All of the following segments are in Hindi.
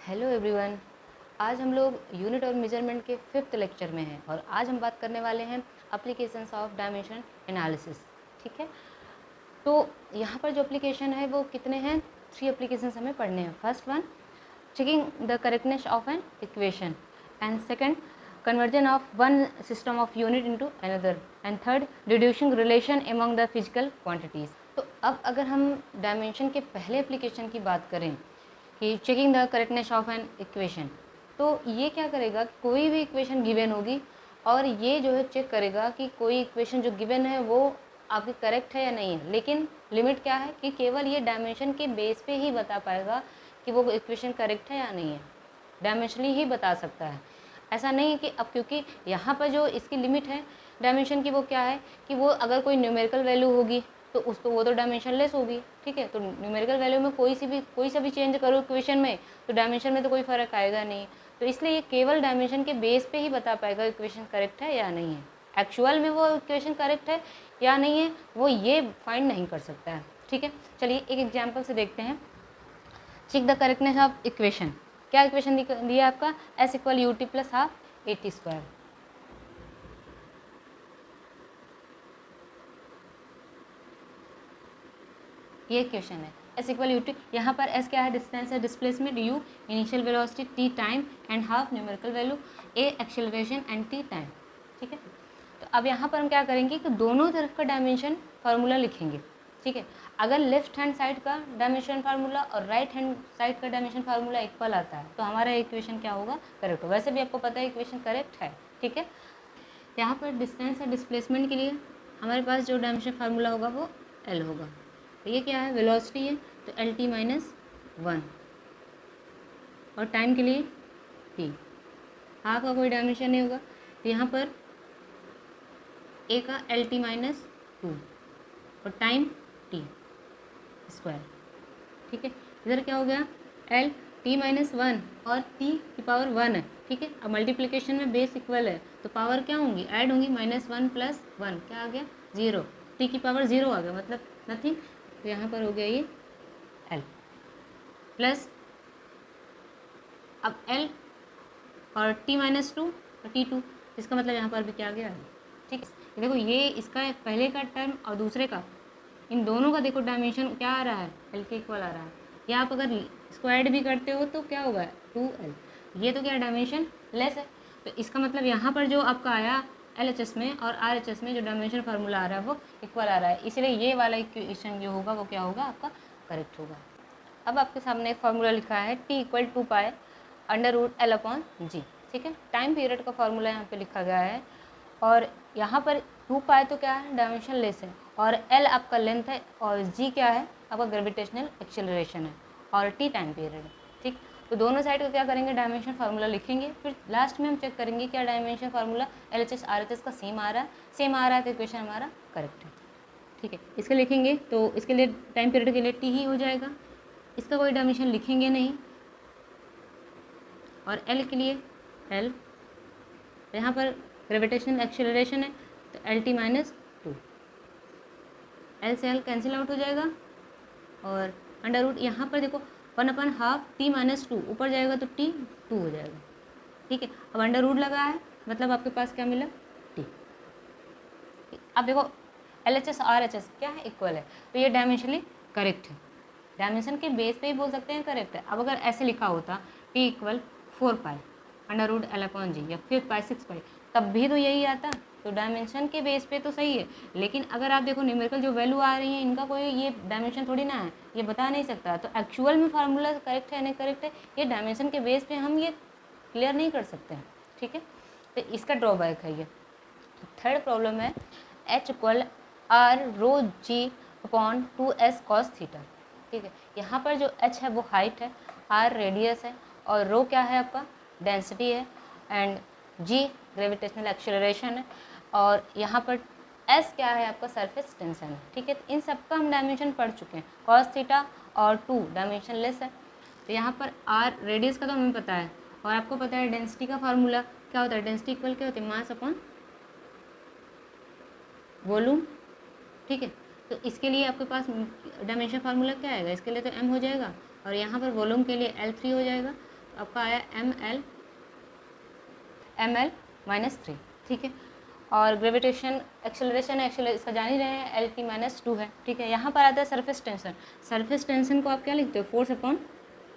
Hello everyone. आज हम लोग यूनिट और मेजरमेंट के 5th लेक्चर में हैं और आज हम बात करने वाले हैं एप्लीकेशंस ऑफ डायमेंशन एनालिसिस। ठीक है, तो यहाँ पर जो एप्लीकेशन है वो कितने हैं? 3 एप्लीकेशंस हमें पढ़ने हैं। First one, checking the correctness of an equation, and second, conversion of one system of unit into another, and third, reducing relation among the physical quantities। तो अब अगर हम डायमेंशन के पहले एप्लीकेशन की बात करें कि checking the correctness of an equation, तो ये क्या करेगा, कोई भी इक्वेशन गिवन होगी और ये जो है चेक करेगा कि कोई इक्वेशन जो गिवन है वो आपकी करेक्ट है या नहीं है। लेकिन लिमिट क्या है कि केवल ये डायमेंशन के बेस पे ही बता पाएगा कि वो इक्वेशन करेक्ट है या नहीं है, डायमेंशनली ही बता सकता है। ऐसा नहीं है कि अब क्योंकि यहाँ पर जो इसकी लिमिट है डायमेंशन की, वो क्या है कि वो अगर कोई न्यूमेरिकल वैल्यू होगी तो उसको वो तो डायमेंशनलेस होगी। ठीक है, तो न्यूमेरिकल वैल्यू में कोई सा भी चेंज करो इक्वेशन में तो डायमेंशन में तो कोई फ़र्क आएगा नहीं। तो इसलिए ये केवल डायमेंशन के बेस पे ही बता पाएगा इक्वेशन करेक्ट है या नहीं है। एक्चुअल में वो इक्वेशन करेक्ट है या नहीं है वो ये फाइंड नहीं कर सकता है। ठीक है, चलिए एक एग्जाम्पल से देखते हैं। Check the correctness of equation. क्या इक्वेशन दिया आपका? S equal U T plus half A T square. ये इक्वेशन है एस इक्वल यू टी। यहाँ पर एस क्या है? डिस्टेंस है, displacement, U initial velocity, T time and half numerical value, A acceleration and T time. ठीक है, तो अब यहाँ पर हम क्या करेंगे कि दोनों तरफ का डायमेंशन फार्मूला लिखेंगे। ठीक है, अगर लेफ्ट हैंड साइड का डायमेंशन फार्मूला और राइट हैंड साइड का डायमेंशन फार्मूला इक्वल आता है तो हमारा इक्वेशन क्या होगा? करेक्ट होगा। वैसे भी आपको पता है इक्वेशन करेक्ट है। ठीक है, यहाँ पर डिस्टेंस और डिस्प्लेसमेंट के लिए हमारे पास जो डायमेंशन फार्मूला होगा वो एल होगा। तो ये क्या है? वेलोसिटी है तो एल टी माइनस 1, और टाइम के लिए टी। हाफ का कोई डायमेंशन नहीं होगा तो यहाँ पर ए का एल टी माइनस 2 और टाइम टी स्क्वायर। ठीक है, इधर क्या हो गया? एल टी माइनस 1 और टी की पावर 1 है। ठीक है, अब मल्टीप्लिकेशन में बेस इक्वल है तो पावर क्या होंगी? ऐड होंगी। -1 + 1 क्या आ गया? 0। टी की पावर 0 आ गया, मतलब नथिंग। तो यहाँ पर हो गया ये एल प्लस, अब एल और टी माइनस 2 और टी 2, इसका मतलब यहाँ पर भी क्या आ गया? ठीक है, देखो ये इसका पहले का टर्म और दूसरे का, इन दोनों का देखो डायमेंशन क्या आ रहा है? एल के इक्वल आ रहा है। या आप अगर स्क्वायर्ड भी करते हो तो क्या होगा? 2l। ये तो क्या डायमेंशन लेस है, तो इसका मतलब यहाँ पर जो आपका आया LHS में और RHS में जो डायमेंशन फार्मूला आ रहा है वो इक्वल आ रहा है, इसलिए ये वाला इक्वेशन जो होगा वो क्या होगा? आपका करेक्ट होगा। अब आपके सामने एक फार्मूला लिखा है T = 2π√L/g। ठीक है, टाइम पीरियड का फार्मूला यहाँ पे लिखा गया है और यहाँ पर 2π तो क्या है? डायमेंशन लेस है, और L आपका लेंथ है, और G क्या है? आपका ग्रेविटेशनल एक्सेलरेशन है, और T टाइम पीरियड है। ठीक, तो दोनों साइड को क्या करेंगे? डायमेंशन फार्मूला लिखेंगे, फिर लास्ट में हम चेक करेंगे क्या डायमेंशन फार्मूला LHS RHS का सेम आ रहा है तो इक्वेशन हमारा करेक्ट है। ठीक है, इसके लिखेंगे तो इसके लिए टाइम पीरियड के लिए T ही हो जाएगा, इसका कोई डायमेंशन लिखेंगे नहीं, और L के लिए L, यहाँ पर ग्रेविटेशनल एक्सेलरेशन है तो LT माइनस 2, L से L कैंसिल आउट हो जाएगा, और अंडर रूट यहाँ पर देखो 1/2 T माइनस 2 ऊपर जाएगा तो T 2 हो जाएगा। ठीक है, अब अंडर रूट लगा है मतलब आपके पास क्या मिला? T। अब देखो LHS RHS क्या है? इक्वल है, तो ये डायमेंशनली करेक्ट है। डायमेंशन के बेस पे ही बोल सकते हैं करेक्ट है। अब अगर ऐसे लिखा होता T = 4π√L/g या फिर 6π, तब भी तो यही आता। तो डायमेंशन के बेस पे तो सही है, लेकिन अगर आप देखो न्यूमेरिकल जो वैल्यू आ रही है इनका कोई ये डायमेंशन थोड़ी ना है, ये बता नहीं सकता। तो एक्चुअल में फार्मूला करेक्ट है नहीं करेक्ट है, ये डायमेंशन के बेस पे हम ये क्लियर नहीं कर सकते हैं। ठीक है, तो इसका ड्रॉबैक है ये। थर्ड प्रॉब्लम है H = r ρg/2s cos θ। ठीक है, यहाँ पर जो H है वो हाइट है, R रेडियस है, और रो क्या है? आपका डेंसिटी है, एंड G ग्रेविटेशनल एक्सेलरेशन है, और यहाँ पर S क्या है? आपका सरफेस टेंशन है। ठीक है, तो इन सब का हम डायमेंशन पढ़ चुके हैं। cos θ और 2 डायमेंशन लेस है, तो यहाँ पर R रेडियस का तो हमें पता है, और आपको पता है डेंसिटी का फार्मूला क्या होता है? डेंसिटी इक्वल क्या होती है? Mass upon volume. ठीक है, तो इसके लिए आपके पास डायमेंशन फार्मूला क्या आएगा? इसके लिए तो m हो जाएगा, और यहाँ पर वॉल्यूम के लिए L3 हो जाएगा। आपका आया ml -3, ठीक है। और ग्रेविटेशन एक्सेलरेशन है, इसका जान ही रहे हैं, LT-2 है, ठीक है। यहाँ पर आता है सरफेस टेंशन। सरफेस टेंशन को आप क्या लिखते हो, फोर्स अपॉन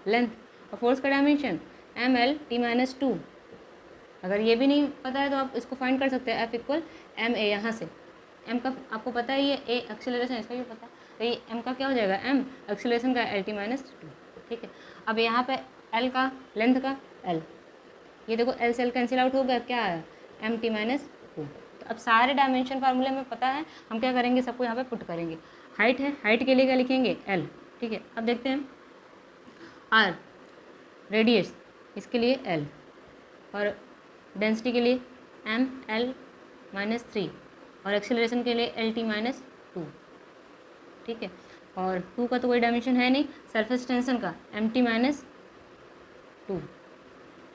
लेंथ, और फोर्स का डायमेंशन mL-T-2। अगर ये भी नहीं पता है तो आप इसको फाइंड कर सकते हैं, F = ma। यहाँ से m का आपको पता है, ये a एक्सेलरेशन, इसका भी पता है, तो ये m का क्या हो जाएगा, m एक्सेलरेशन का LT-2, ठीक है। अब यहाँ पे l का, लेंथ का l, ये देखो l से l कैंसिल आउट हो गया, क्या आया mt-2। तो अब सारे डायमेंशन फार्मूले में पता है, हम क्या करेंगे, सबको यहाँ पे पुट करेंगे। हाइट है, हाइट के लिए क्या लिखेंगे, l, ठीक है। अब देखते हैं r, रेडियस, इसके लिए l, और डेंसिटी के लिए ml-3, और एक्सेलरेशन के लिए LT-2, ठीक है। और 2 का तो कोई डायमेंशन है नहीं, सरफेस टेंशन का mt-2,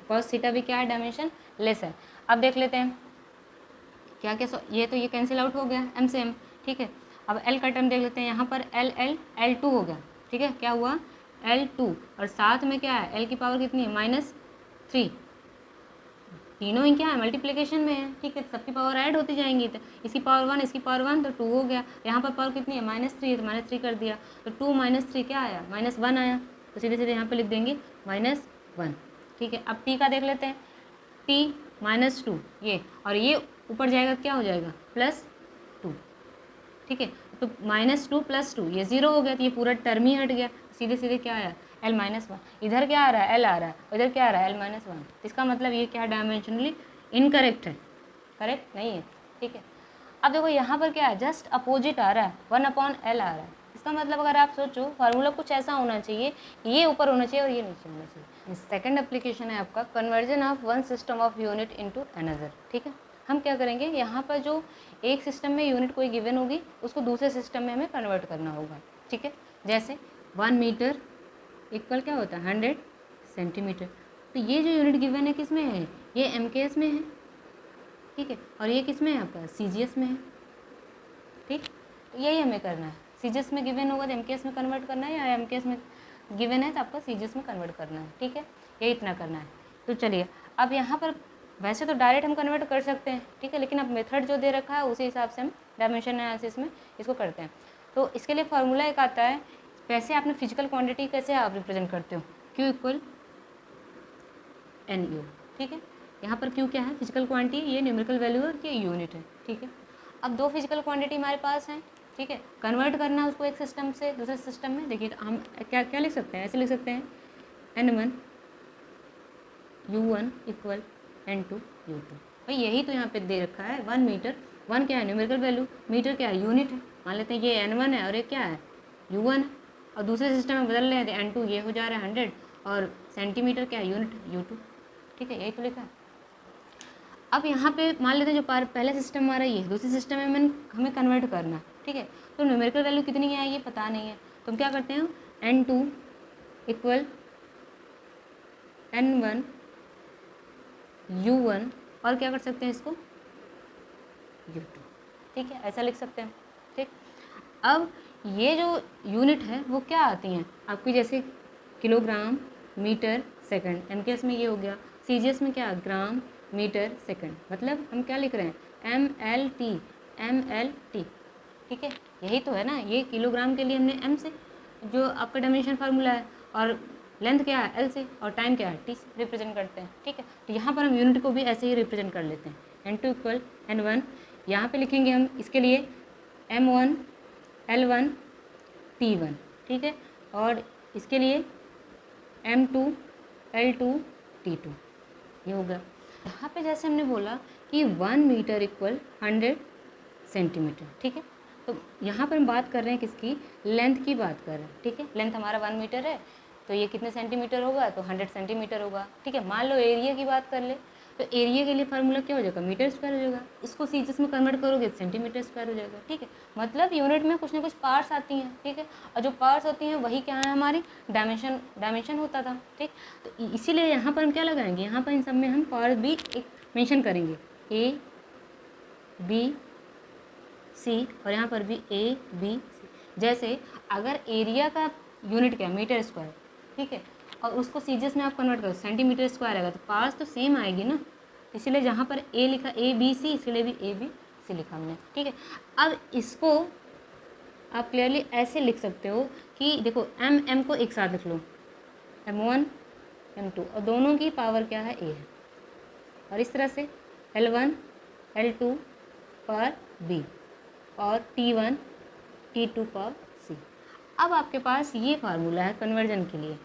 कॉस थीटा भी क्या है, डायमेंशन लेस है। अब देख लेते हैं क्या क्या, ये तो ये कैंसिल आउट हो गया m से m, ठीक है। अब l का टर्म देख लेते हैं, यहाँ पर L2 हो गया, ठीक है। क्या हुआ, L2, और साथ में क्या है, l की पावर कितनी है, -3, तीनों ही क्या है, मल्टीप्लिकेशन में है, ठीक है। सबकी पावर ऐड होती जाएंगी, तो इसकी पावर 1, इसकी पावर 1, तो 2 हो गया। यहाँ पर पावर कितनी है, -3 है, तो -3 कर दिया, तो 2 - 3 क्या आया, -1 आया, तो सीधे सीधे यहाँ पे लिख देंगे -1, ठीक है। अब t का देख लेते हैं, t-2 ये, और ये ऊपर जाएगा, क्या हो जाएगा, +2, ठीक है। तो -2 + 2, ये 0 हो गया, तो ये पूरा टर्म ही हट गया, सीधे सीधे क्या आया, l-1। इधर क्या आ रहा है, l आ रहा है, इधर क्या आ रहा है, l-1। इसका मतलब ये क्या, डायमेंशनली इनकरेक्ट है, करेक्ट नहीं है, ठीक है। अब देखो यहाँ पर क्या है, जस्ट अपोजिट आ रहा है, 1/l आ रहा है। इसका मतलब अगर आप सोचो, फार्मूला कुछ ऐसा होना चाहिए, ये ऊपर होना चाहिए और ये नीचे होना चाहिए। सेकंड एप्लीकेशन है आपका, conversion of one system of unit into another, ठीक है। हम क्या करेंगे, यहाँ पर जो एक सिस्टम में यूनिट कोई गिवन होगी, उसको दूसरे सिस्टम में हमें कन्वर्ट करना होगा, ठीक है। जैसे 1 मीटर इक्वल क्या होता है, 100 सेंटीमीटर। तो ये जो यूनिट गिवन है किस में है, ये MKS में है, ठीक है। और ये किस में है आपका, CGS में है, ठीक। तो यही हमें करना है, CGS में गिवन होगा तो MKS में कन्वर्ट करना है, या MKS में गिवन है तो आपको CGS में कन्वर्ट करना है, ठीक है। यही इतना करना है। तो चलिए, अब यहाँ पर वैसे तो डायरेक्ट हम कन्वर्ट कर सकते हैं, ठीक है, लेकिन अब मेथड जो दे रखा है उसी हिसाब से हम डायमेंशन एनालिसिस में इसको करते हैं। तो इसके लिए फार्मूला एक आता है, वैसे आपने फिजिकल क्वांटिटी कैसे आप रिप्रेजेंट करते हो, Q = NU, ठीक है। यहाँ पर Q क्या है, फिजिकल क्वांटिटी, ये न्यूमेरिकल वैल्यू है, ये यूनिट है, ठीक है। अब 2 फिजिकल क्वांटिटी हमारे पास हैं, ठीक है। कन्वर्ट करना है उसको एक सिस्टम से दूसरे सिस्टम में। देखिए हम क्या क्या लिख सकते हैं, ऐसे लिख सकते हैं, N1 U1 = N2 U2। भाई यही तो यहाँ पे दे रखा है, 1 मीटर, 1 क्या है, न्यूमेरिकल वैल्यू, मीटर क्या है, यूनिट है। मान लेते हैं ये N1 है और ये क्या है, U1 है, और दूसरे सिस्टम में बदल रहे हैं तो N2 ये हो जा रहा है 100, और सेंटीमीटर क्या है, यूनिट U2, ठीक है। यही तो लिखा है। अब यहाँ पे मान लेते हैं जो पहले सिस्टम हमारा ये, दूसरे सिस्टम में हमें कन्वर्ट करना है, ठीक है। तो न्यूमेरिकल वैल्यू कितनी है ये पता नहीं है, तो हम क्या करते हैं, N2 = N1 U1, और क्या कर सकते हैं इसको, U2, ठीक है, ऐसा लिख सकते हैं, ठीक। अब ये जो यूनिट है वो क्या आती हैं आपकी, जैसे किलोग्राम, मीटर, सेकंड, MKS में ये हो गया, CGS में क्या, ग्राम, मीटर, सेकंड। मतलब हम क्या लिख रहे हैं, MLT, ठीक है। यही तो है ना, ये किलोग्राम के लिए हमने M से जो आपका डायमेंशन फार्मूला है, और लेंथ क्या है, L से, और टाइम क्या है, T से रिप्रेजेंट करते हैं, ठीक है। तो यहाँ पर हम यूनिट को भी ऐसे ही रिप्रेजेंट कर लेते हैं, N2 = N1, यहाँ पे लिखेंगे हम इसके लिए M1 L1 T1, ठीक है, और इसके लिए M2 L2 T2, ये होगा। यहाँ पे जैसे हमने बोला कि 1 मीटर = 100 सेंटीमीटर, ठीक है। तो यहाँ पर हम बात कर रहे हैं किसकी, लेंथ की बात कर रहे हैं, ठीक है। लेंथ हमारा 1 मीटर है, तो ये कितने सेंटीमीटर होगा, तो 100 सेंटीमीटर होगा, ठीक है। मान लो एरिया की बात कर ले, तो एरिया के लिए फार्मूला क्या हो जाएगा, मीटर स्क्वायर हो जाएगा। इसको CGS में कन्वर्ट करोगे तो सेंटीमीटर स्क्वायर हो जाएगा, ठीक है। मतलब यूनिट में कुछ ना कुछ पार्ट्स आती हैं, ठीक है, और जो पार्ट्स होती हैं वही क्या है, हमारी डायमेंशन होता था, ठीक। तो इसीलिए यहाँ पर हम क्या लगाएंगे, यहाँ पर इन सब में हम पार्ट भी एक मेंशन करेंगे, A B C, और यहाँ पर भी A B C। जैसे अगर एरिया का यूनिट क्या है, मीटर स्क्वायर, ठीक है, और उसको सीजीएस में आप कन्वर्ट करो, सेंटीमीटर स्क्वायर आएगा, तो पावर्स तो सेम आएगी ना, इसीलिए जहाँ पर ए लिखा ए बी सी, इसलिए भी ए बी सी लिखा हमने, ठीक है। अब इसको आप क्लियरली ऐसे लिख सकते हो कि देखो एम को एक साथ लिख लो, m1 m2, और दोनों की पावर क्या है, ए है, और इस तरह से L1 L2 पर B और T1 T2 पर C। अब आपके पास ये फार्मूला है कन्वर्जन के लिए,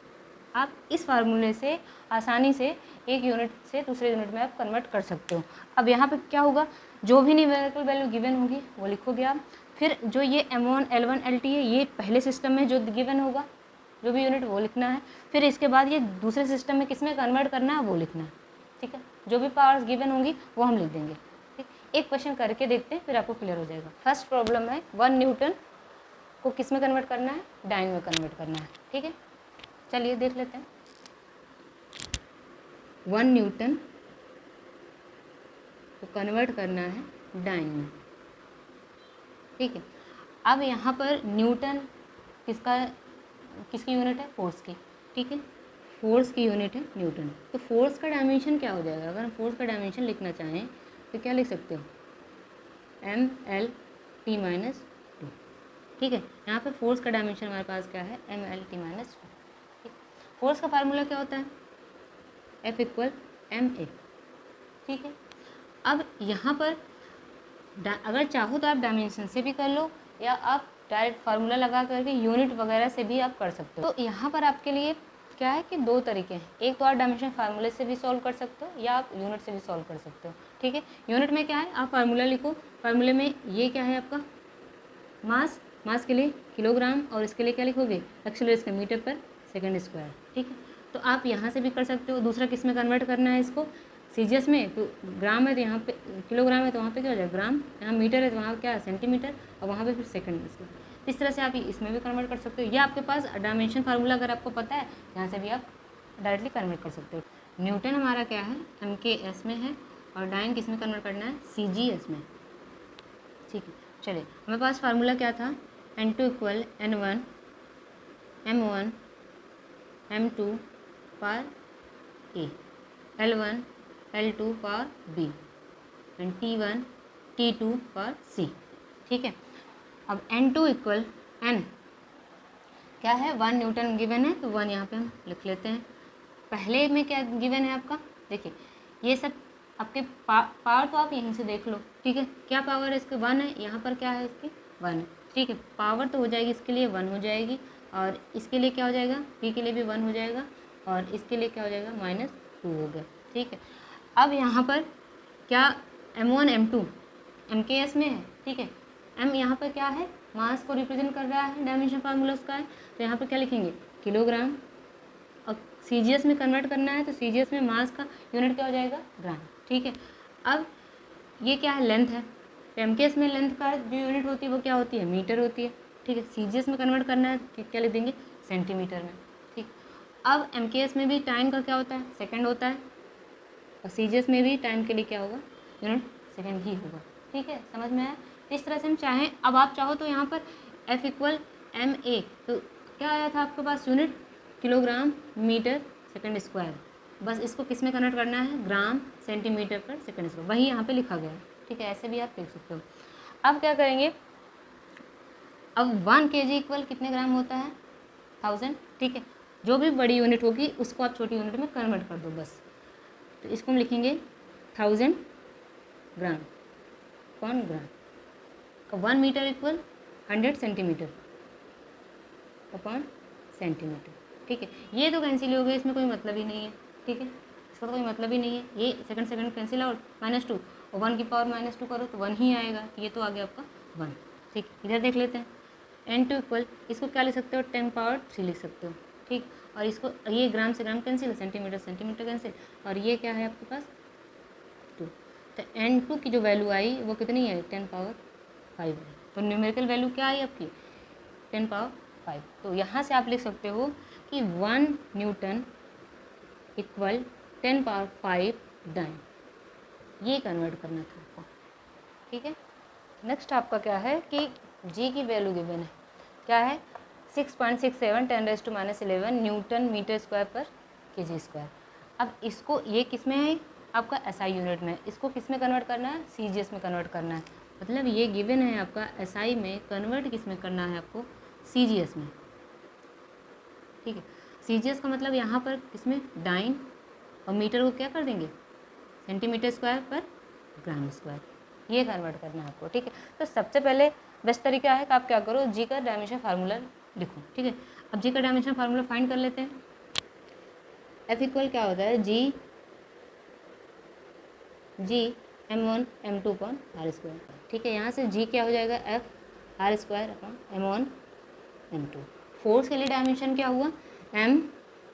आप इस फार्मूले से आसानी से एक यूनिट से दूसरे यूनिट में आप कन्वर्ट कर सकते हो। अब यहाँ पे क्या होगा, जो भी न्यूमेरिकल वैल्यू गिवन होगी वो लिखोगे आप, फिर जो ये M1 L1 LT है ये पहले सिस्टम में जो गिवन होगा जो भी यूनिट वो लिखना है, फिर इसके बाद ये दूसरे सिस्टम में किस में कन्वर्ट करना है वो लिखना है, ठीक है। जो भी पावर्स गिवन होंगी वो हम लिख देंगे, ठीक। एक क्वेश्चन करके देखते हैं फिर आपको क्लियर हो जाएगा। फर्स्ट प्रॉब्लम है 1 न्यूटन को किस में कन्वर्ट करना है, डाइन में कन्वर्ट करना है, ठीक है। चलिए देख लेते हैं। 1 न्यूटन को कन्वर्ट करना है डाइन में, ठीक है। अब यहाँ पर न्यूटन किसकी यूनिट है, फोर्स की, ठीक है। फोर्स की यूनिट है न्यूटन, तो फोर्स का डायमेंशन क्या हो जाएगा, अगर हम फोर्स का डायमेंशन लिखना चाहें तो क्या लिख सकते हो, MLT-2, ठीक है। यहाँ पर फोर्स का डायमेंशन हमारे पास क्या है, MLT-2, ठीक। फोर्स का फार्मूला क्या होता है, F = ma, ठीक है। अब यहाँ पर अगर चाहो तो आप डायमेंशन से भी कर लो, या आप डायरेक्ट फार्मूला लगा करके यूनिट वगैरह से भी आप कर सकते हो। तो यहाँ पर आपके लिए क्या है कि दो तरीके हैं, एक तो आप डायमेंशन फार्मूले से भी सॉल्व कर सकते हो या आप यूनिट से भी सॉल्व कर सकते हो, ठीक है। यूनिट में क्या है, आप फार्मूला लिखो, फार्मूले में ये क्या है आपका मास के लिए किलोग्राम, और इसके लिए क्या लिखोगे, एक्सेलरेशन मीटर पर सेकंड स्क्वायर, ठीक है। तो आप यहाँ से भी कर सकते हो। दूसरा किस में कन्वर्ट करना है इसको, सीजीएस में, तो ग्राम है तो यहाँ पे किलोग्राम है तो वहाँ पे क्या हो जाएगा ग्राम, यहाँ मीटर है तो वहाँ क्या है सेंटीमीटर, और वहाँ पे फिर सेकंड स्क्वायर। इस तरह से आप इसमें भी कन्वर्ट कर सकते हो, या आपके पास डायमेंशन फार्मूला अगर आपको पता है यहाँ से भी आप डायरेक्टली कन्वर्ट कर सकते हो। न्यूटन हमारा क्या है, MKS में है, और डाइन किस में कन्वर्ट करना है, CGS में, ठीक है। चलिए हमारे पास फार्मूला क्या था, N2 = N1 M1 M2 पर A, L1 L2 पर B, एंड T1 T2 पर C, ठीक है। अब N2 = N क्या है, 1 न्यूटन गिवन है, तो 1 यहाँ पे हम लिख लेते हैं। पहले में क्या गिवन है आपका, देखिए ये सब आपके पावर तो आप यहीं से देख लो, ठीक है। क्या पावर है इसके, 1 है, यहाँ पर क्या है इसकी 1 है, ठीक है। पावर तो हो जाएगी इसके लिए 1 हो जाएगी, और इसके लिए क्या हो जाएगा, P के लिए भी 1 हो जाएगा, और इसके लिए क्या हो जाएगा -2 हो गया, ठीक है। अब यहाँ पर क्या M1 M2 MKS में है, ठीक है। M यहाँ पर क्या है, मास को रिप्रेजेंट कर रहा है, डायमेंशन फार्मूला उसका है, तो यहाँ पर क्या लिखेंगे किलोग्राम, और CGS में कन्वर्ट करना है तो CGS में मास का यूनिट क्या हो जाएगा, ग्राम, ठीक है। अब ये क्या है, लेंथ है, तो MKS में लेंथ का जो यूनिट होती है वो क्या होती है, मीटर होती है, ठीक है। CGS में कन्वर्ट करना है तो क्या लिख देंगे, सेंटीमीटर में, ठीक। अब MKS में भी टाइम का क्या होता है, सेकंड होता है, और CGS में भी टाइम के लिए क्या होगा, यूनिट सेकंड ही होगा, ठीक है। समझ में आया। इस तरह से हम चाहें, अब आप चाहो तो यहाँ पर F = ma, तो क्या आया था आपके पास unit, kilogram metre second square, बस इसको किस में कन्वर्ट करना है, gram centimetre per second square, वही यहाँ पे लिखा गया है, ठीक है। ऐसे भी आप लिख सकते हो। अब क्या करेंगे, अब 1 kg = कितने ग्राम होता है, 1000, ठीक है। जो भी बड़ी यूनिट होगी उसको आप छोटी यूनिट में कन्वर्ट कर दो बस, तो इसको हम लिखेंगे 1000 ग्राम कौन ग्राम, 1 मीटर = 100 सेंटीमीटर अपॉन सेंटीमीटर, ठीक है। ये तो कैंसिल हो गया, इसमें कोई मतलब ही नहीं है, ठीक है, इसका तो कोई मतलब ही नहीं है। ये सेकंड कैंसिल आउट, -2, और 1 की पावर -2 करो तो 1 ही आएगा, तो ये तो आ गया आपका 1, ठीक। इधर देख लेते हैं, N2 = इसको क्या लिख सकते हो, 10³ लिख सकते हो, ठीक। और इसको ये ग्राम से ग्राम कैंसिल, सेंटीमीटर कैंसिल, और ये क्या है आपके पास 2, तो N2 की जो वैल्यू आई वो कितनी है, 10⁵ है, तो न्यूमेरिकल वैल्यू क्या आई आपकी 10⁵। तो यहाँ से आप लिख सकते हो कि 1 न्यूटन = 10⁵ डाइन, ये कन्वर्ट करना था आपको, ठीक है। नेक्स्ट आपका क्या है कि G की वैल्यू गिवन है, क्या है 6.67 10⁻⁻11 न्यूटन मीटर स्क्वायर पर केजी स्क्वायर। अब इसको ये किस में है, आपका एसआई यूनिट में, इसको किस में कन्वर्ट करना है, सीजीएस में कन्वर्ट करना है। मतलब ये गिवन है आपका एसआई में, कन्वर्ट किस में करना है आपको, सीजीएस में। ठीक है, सीजीएस का मतलब यहाँ पर किसमें, डाइन, और मीटर को क्या कर देंगे, सेंटीमीटर स्क्वायर पर ग्राम स्क्वायर, ये कन्वर्ट करना है आपको। ठीक है, तो सबसे पहले बेस्ट तरीका है कि आप क्या करो, जी का डायमेंशन फार्मूला लिखो। ठीक है, अब जी का डायमेंशन फार्मूला फाइंड कर लेते हैं। एफ इक्वल क्या होता है, जी m1 m2 upon are square. ठीक है, यहाँ से जी क्या हो जाएगा, F R square upon m1 m2। Force के लिए डायमेंशन क्या हुआ, m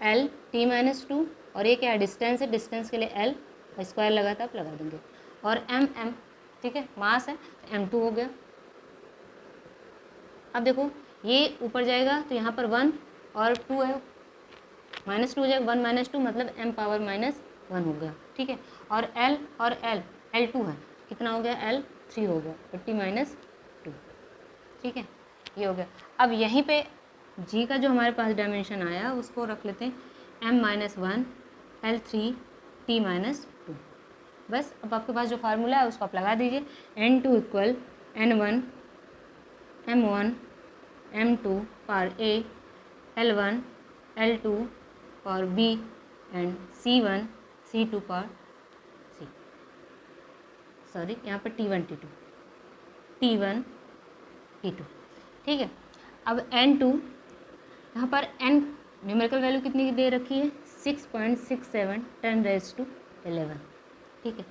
l t-2, और ये क्या है, डिस्टेंस है, डिस्टेंस के लिए l स्क्वायर लगा था, आप लगा देंगे, और m। ठीक है, मास है, m2 हो गया। अब देखो ये ऊपर जाएगा तो यहाँ पर 1 और 2 है, -2 हो जाएगा, 1 - 2 मतलब m पावर -1 हो गया। ठीक है, और l और l2 है, कितना हो गया, l3 हो गया, 50 - 2। ठीक है, ये हो गया। अब यहीं पे g का जो हमारे पास डायमेंशन आया उसको रख लेते हैं, m-1 l3 t-2। बस अब आपके पास जो फार्मूला है उसको आप लगा दीजिए, n2 equal n1 m1 m2 power a, l1 l2 power b and c1 c2 power c, sorry यहाँ पर t1 t2। ठीक है, अब n2 यहाँ पर n न्यूमेरिकल वैल्यू कितनी दे रखी है, 6.67 10⁻11। ठीक है,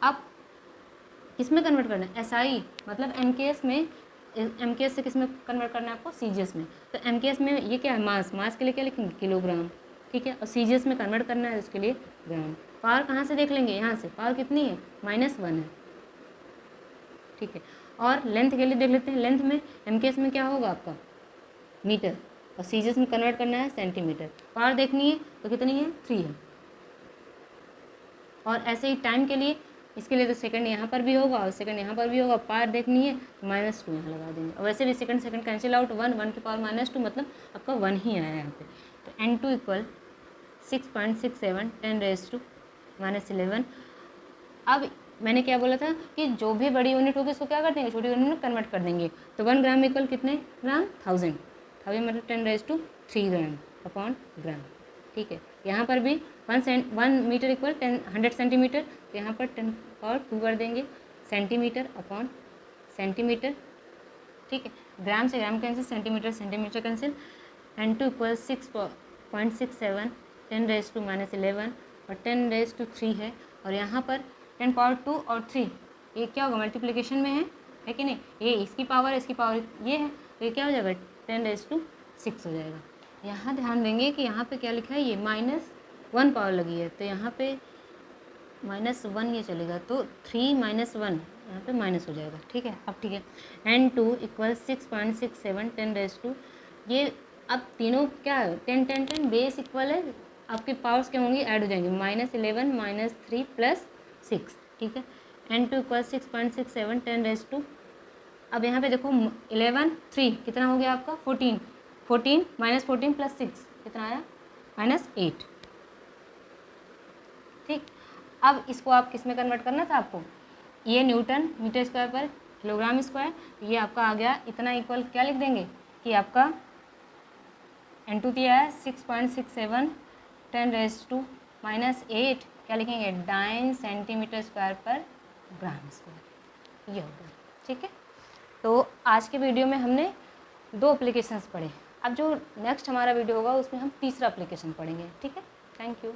अब किस में कन्वर्ट करना है, एसआई मतलब एमकेएस में, एमकेएस से किस में कन्वर्ट करना है आपको, सीजीएस में। तो एमकेएस में ये क्या है, मास के लिए क्या लिखेंगे, किलोग्राम। ठीक है, और सीजीएस में कन्वर्ट करना है उसके लिए ग्राम। पावर कहाँ से देख लेंगे, यहाँ से पावर कितनी है, -1 है। ठीक है, और लेंथ के लिए देख लेते हैं, लेंथ में एमकेएस में क्या होगा आपका, मीटर, और सीजीएस में कन्वर्ट करना है सेंटीमीटर। पावर देखनी है तो कितनी है, 3 है। और ऐसे ही टाइम के लिए, इसके लिए तो सेकंड यहाँ पर भी होगा और सेकंड यहाँ पर भी होगा। पावर देखनी है तो -2 यहाँ लगा देंगे, और वैसे भी सेकंड कैंसिल आउट, 1 की पावर -2 मतलब आपका 1 ही आया यहाँ पे। तो n2 इक्वल 6.67 10⁻11। अब मैंने क्या बोला था कि जो भी बड़ी यूनिट होगी उसको क्या कर देंगे, छोटी यूनिट में कन्वर्ट कर देंगे। तो 1 ग्राम इक्वल कितने ग्राम, 1000 मतलब 10⁻3 ग्राम अपॉन ग्राम। ठीक है, यहाँ पर भी 1 मीटर इक्वल 100 सेंटीमीटर, तो यहाँ पर 10⁻2 कर देंगे, सेंटीमीटर अपॉन सेंटीमीटर। ठीक है, ग्राम से gram cancel, centimetre cancel. n2 equal 6.67 10⁻11 और 10⁻3 है, और यहाँ पर 10⁻2 और 3 ये क्या होगा, मल्टीप्लिकेशन में है कि नहीं, ये इसकी पावर ये है, तो ये क्या हो जाएगा, 10⁻6 हो जाएगा। यहाँ ध्यान देंगे कि यहाँ पे क्या लिखा है, ये -1 पावर लगी है, तो यहाँ पे -1 ये चलेगा, तो 3 - 1 यहाँ पे माइनस हो जाएगा। ठीक है, अब ठीक है, n2 इक्वल 6.67 10⁻2। ये अब तीनों क्या है, 10 10 10 बेस इक्वल है, आपके पावर्स क्या होंगी, ऐड हो जाएंगे, -11 -3 +6। ठीक है, n2 इक्वल 6.67 10⁻2। अब यहाँ पे देखो 11 3 कितना हो गया आपका, 14 -14 +6 कितना आया, -8। ठीक, अब इसको आप किस में कन्वर्ट करना था आपको, ये न्यूटन मीटर स्क्वायर पर किलोग्राम स्क्वायर, ये आपका आ गया इतना इक्वल क्या लिख देंगे कि आपका n2 दिया है 6.67 10⁻2 -8 क्या लिखेंगे, डाइन सेंटीमीटर स्क्वायर पर ग्राम स्क्वायर, ये होगा। ठीक है, तो आज के वीडियो में हमने 2 एप्लीकेशंस पढ़े। अब जो नेक्स्ट हमारा वीडियो होगा उसमें हम तीसरा एप्लीकेशन पढ़ेंगे। ठीक है, थैंक यू।